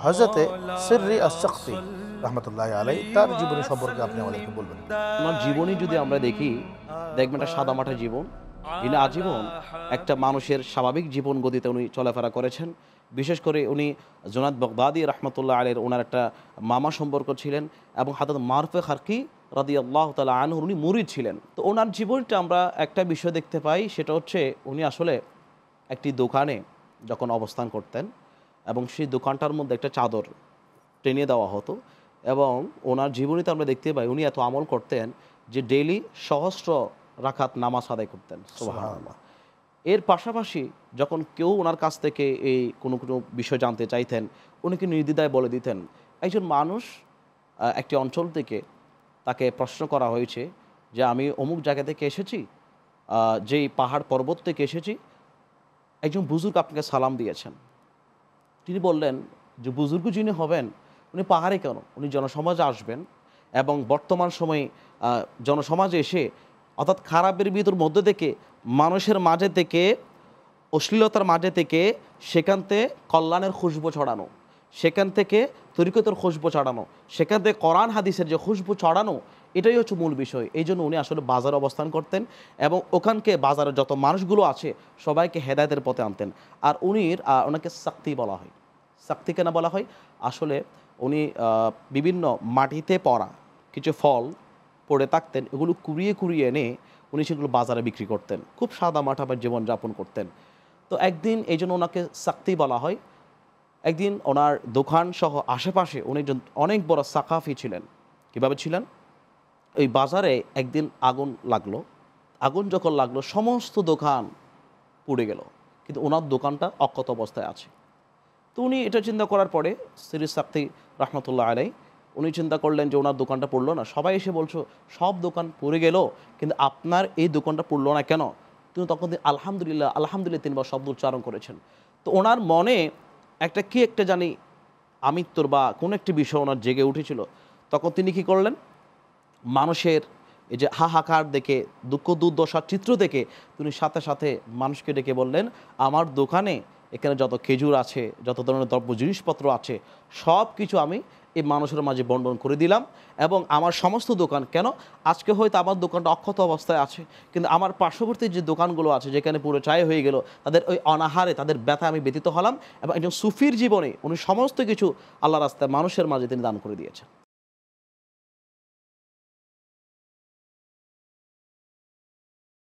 হযরতে সিররি আশ-শাকতি রাহমাতুল্লাহি আলাইহি তার জীবনী সম্পর্কে আপনি আমাদেরকে বলবেন। ওনার জীবনী যদি আমরা দেখি, দেখবেন একটা সাদামাটা জীবন। যিনি আজীবন একটা মানুষের স্বাভাবিক জীবন গতিতে উনি চলাফেরা করেছেন। বিশেষ করে উনি জুনায়দ বাগদাদী রাহমাতুল্লাহ আলাইহির ওনার একটা মামা সম্পর্ক ছিলেন এবং হযরত মারুফে খারকি রাদিয়াল্লাহু তাআলা আনহুর উনি মুরিদ ছিলেন। তো ওনার জীবনটা আমরা একটা বিষয় দেখতে পাই, সেটা হচ্ছে উনি আসলে একটি দোকানে যখন অবস্থান করতেন এবং সেই দোকানটার মধ্যে একটা চাদর টেনে দেওয়া হতো এবং ওনার জীবনীতে আমরা দেখতে পাই উনি এত আমল করতেন যে ডেইলি সহস্র রাকাত নামাজ আদায় করতেন। সুবহানাল্লাহ। এর পাশাপাশি যখন কেউ ওনার কাছ থেকে এই কোনো বিষয় জানতে চাইতেন, উনি নির্দ্বিধায় বলে দিতেন। একজন মানুষ একটি অঞ্চল থেকে তাকে প্রশ্ন করা হয়েছে যে আমি অমুক জায়গা থেকে এসেছি, যেই পাহাড় পর্বত থেকে এসেছি, একজন বুজুর্গ আপনাকে সালাম দিয়েছেন। তিনি বললেন যে বুজুর্গ যিনি হবেন উনি পাহাড়ে কেন, উনি জনসমাজে আসবেন এবং বর্তমান সময়ে জনসমাজে এসে অর্থাৎ খারাপের ভিতর মধ্যে থেকে মানুষের মাঝে থেকে অশ্লীলতার মাঝে থেকে সেখান থেকে কল্যাণের খুশবু ছড়ানো, সেখান থেকে তরিকতের খুশবু ছড়ানো, সেখান থেকে কোরআন হাদিসের যে খুশবু ছড়ানো, এটাই হচ্ছে মূল বিষয়। এই জন্য উনি আসলে বাজারে অবস্থান করতেন এবং ওখানকে বাজারের যত মানুষগুলো আছে সবাইকে হেদায়েতের পথে আনতেন। আর ওনাকে সাক্তি বলা হয়। সাক্তি কেন বলা হয়? আসলে উনি বিভিন্ন মাটিতে পড়া কিছু ফল পড়ে থাকতেন, এগুলো কুড়িয়ে কুড়িয়ে এনে উনি সেগুলো বাজারে বিক্রি করতেন। খুব সাদামাটা জীবনযাপন করতেন। তো একদিন এই জন্য ওনাকে সাক্তি বলা হয়। একদিন ওনার দোকান সহ আশেপাশে উনি একজন অনেক বড় সাকাফি ছিলেন। কীভাবে ছিলেন? ওই বাজারে একদিন আগুন লাগলো। আগুন যখন লাগলো সমস্ত দোকান পুড়ে গেল, কিন্তু ওনার দোকানটা অক্ষত অবস্থায় আছে। তো উনি এটা চিন্তা করার পরে সিরিজ সাক্তি রহমতুল্লাহ আলাই উনি চিন্তা করলেন যে ওনার দোকানটা পড়লো না। সবাই এসে বলছো সব দোকান পড়ে গেল, কিন্তু আপনার এই দোকানটা পড়লো না কেন? তিনি তখন আলহামদুলিল্লাহ আলহামদুলিল্লাহ তিনবার শব্দ উচ্চারণ করেছেন। তো ওনার মনে একটা জানি আমিত্বর বা কোনো একটি বিষয় ওনার জেগে উঠেছিল। তখন তিনি কী করলেন? মানুষের এই যে হাহাকার দেখে, দুঃখ দুর্দশার চিত্র দেখে তিনি সাথে সাথে মানুষকে ডেকে বললেন, আমার দোকানে এখানে যত খেজুর আছে, যত ধরনের দ্রব্য জিনিসপত্র আছে, সব কিছু আমি এই মানুষের মাঝে বন্টন করে দিলাম এবং আমার সমস্ত দোকান কেন আজকে হয়তো আমার দোকানটা অক্ষত অবস্থায় আছে, কিন্তু আমার পার্শ্ববর্তী যে দোকানগুলো আছে যেখানে পুরো ছাই হয়ে গেল, তাদের ওই অনাহারে তাদের ব্যথা আমি ব্যতীত হলাম এবং একজন সুফির জীবনে উনি সমস্ত কিছু আল্লাহ রাস্তায় মানুষের মাঝে তিনি দান করে দিয়েছেন।